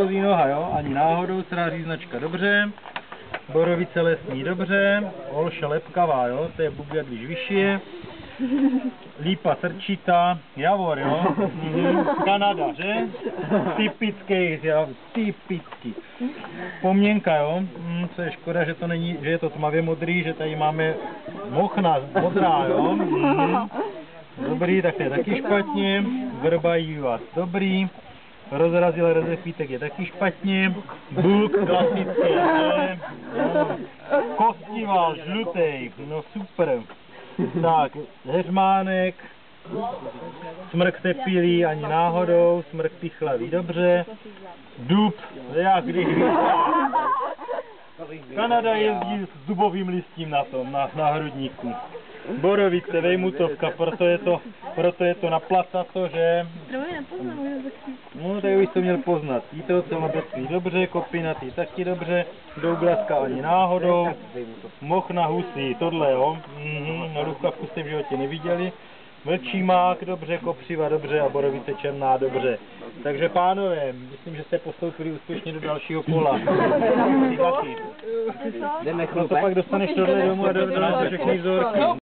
Noha, jo, ani náhodou, sráží značka dobře, borovice lesní dobře, olša lepkavá, jo, to je bubě, když vyšije, lípa srčitá, javor, jo, Kanada, že? Typický, jo, typický. Poměnka, jo, co je škoda, že to není, že je to tmavě modrý, že tady máme mochna modrá, jo. Dobrý, tak to je taky špatně, vrba jívat dobrý. Rozrazil rozepítek je taky špatně, buk klasický, kostival, žlutej, no super. Tak, heřmánek, smrk tepilý ani náhodou, smrk pichlavý dobře, dub, jak když Kanada jezdí s dubovým listím na tom, na hrudníku. Borovice, vejmutovka, proto je to naplacato, že? No, tak bych to měl poznat. Jítrovce obecný dobře, kopinatý taky dobře, Douglaska ani náhodou, mochna husí, tohle jo, na rukavku jste v životě neviděli. Vlčí mák dobře, kopřiva dobře a borovice černá dobře. Takže pánové, myslím, že jste postoupili úspěšně do dalšího kola. Ty taky. No to pak dostaneš tohle domů a dostaneš všechny vzorky.